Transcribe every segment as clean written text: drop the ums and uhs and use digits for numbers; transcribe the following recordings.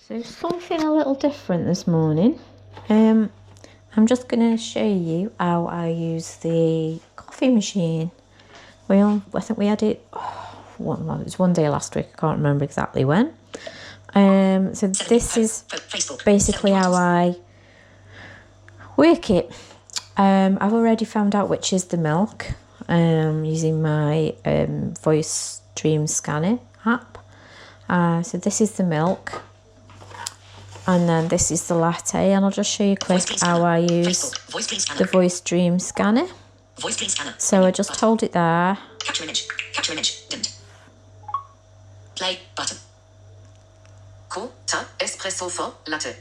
So something a little different this morning. I'm just going to show you how I use the coffee machine. I think we had it, it was one day last week, I can't remember exactly when. So this is basically how I work it. I've already found out which is the milk using my voice stream scanner app. So this is the milk. And then this is the latte, and I'll just show you quick how I use the voice stream scanner. So I just hold it there. Capture image, dimmed. Play button. Ta espresso for latte.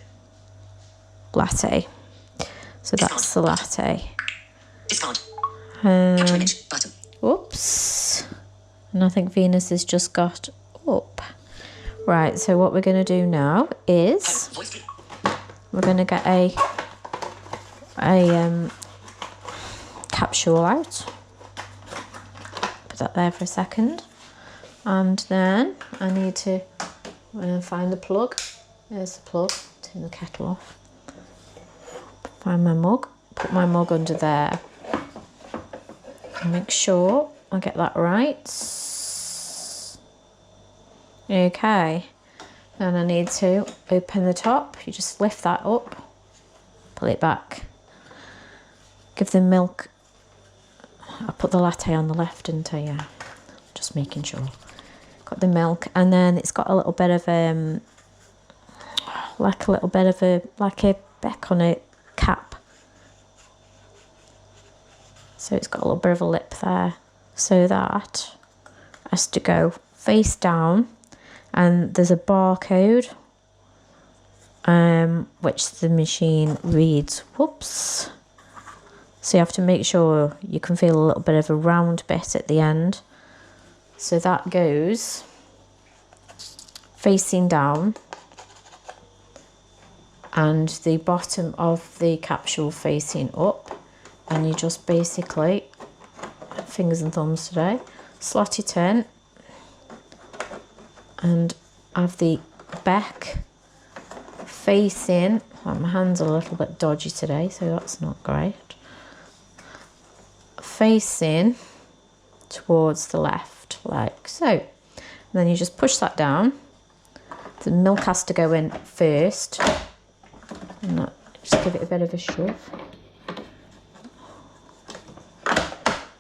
Latte. So that's the latte. Discard. Capture image button. Whoops. And I think Venus has just got up. Right, so what we're going to do now is we're going to get a capsule out. Put that there for a second. And then I need to find the plug. There's the plug. Turn the kettle off. Find my mug. Put my mug under there. Make sure I get that right. Okay, and I need to open the top. You just lift that up, pull it back, give the milk. I put the latte on the left, didn't I? Yeah, just making sure. Got the milk, and then it's got a little bit of like a beck on a cap. So it's got a little bit of a lip there, so that has to go face down. And there's a barcode, which the machine reads. Whoops. So you have to make sure you can feel a little bit of a round bit at the end. So that goes facing down, and the bottom of the capsule facing up. And you just basically, fingers and thumbs today, slot it in. And have the back facing, well, my hand's a little bit dodgy today, so that's not great. Facing towards the left, like so. And then you just push that down. The milk has to go in first. And that, just give it a bit of a shove.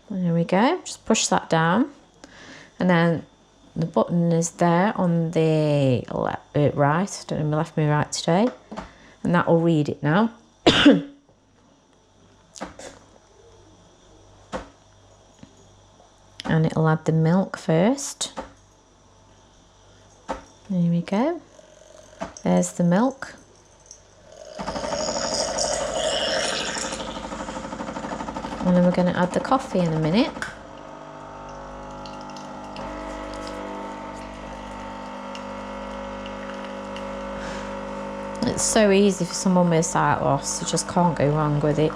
There we go, just push that down. And then the button is there on the right. I don't know, my left, my right today. And that will read it now. And it'll add the milk first. There we go. There's the milk. And then we're going to add the coffee in a minute. It's so easy for someone with sight loss, you just can't go wrong with it.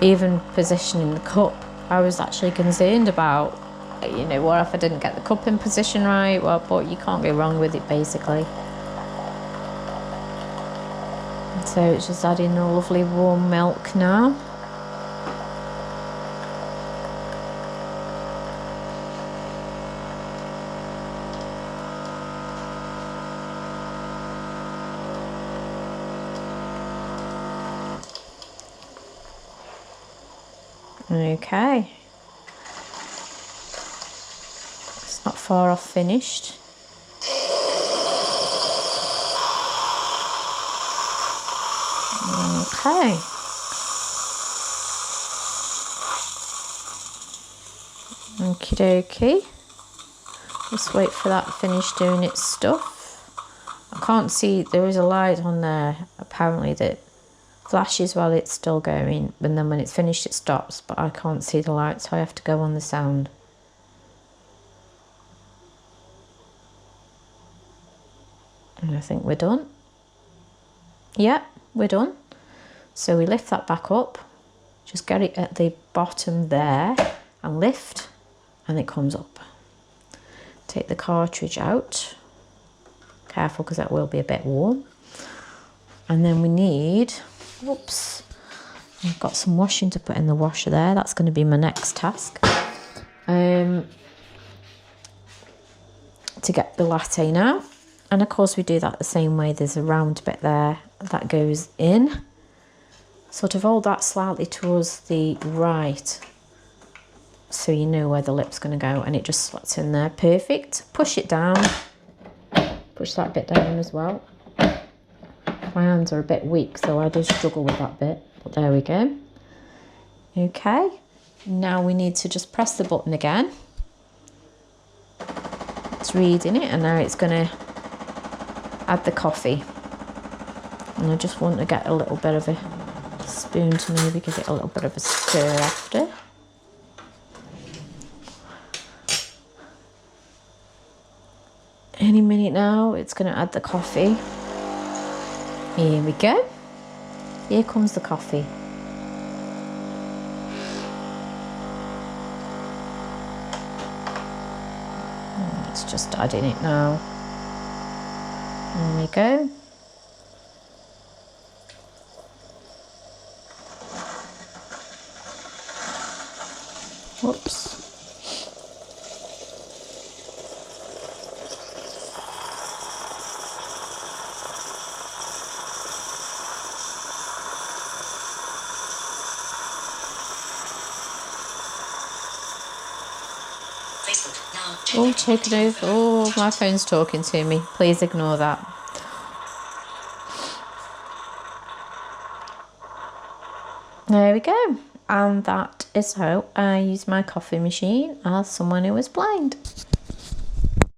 Even positioning the cup, I was actually concerned about, you know, what if I didn't get the cup in position right? Well, but you can't go wrong with it basically. So it's just adding the lovely warm milk now. Okay, it's not far off finished. Okay, okie dokie, just wait for that to finish doing its stuff. I can't see, there is a light on there apparently that flashes while it's still going, and then when it's finished it stops, but I can't see the light, so I have to go on the sound. And I think we're done. Yeah, we're done. So we lift that back up, just get it at the bottom there and lift, and it comes up. Take the cartridge out. careful because that will be a bit warm. And then we need, whoops, I've got some washing to put in the washer there. That's going to be my next task. To get the latte now. And of course we do that the same way. There's a round bit there that goes in. Sort of hold that slightly towards the right so you know where the lip's going to go, and it just slots in there. Perfect. Push it down. Push that bit down as well. My hands are a bit weak, so I do struggle with that bit. But there we go. Okay. Now we need to just press the button again. It's reading it, and now it's going to add the coffee. And I just want to get a little bit of a spoon to maybe give it a little bit of a stir after. Any minute now, it's going to add the coffee. Here we go. Here comes the coffee. It's just adding it now. There we go. Whoops. Facebook now. Oh, take it over. Oh, my phone's talking to me. Please ignore that. There we go. And that is how I use my coffee machine as someone who is blind.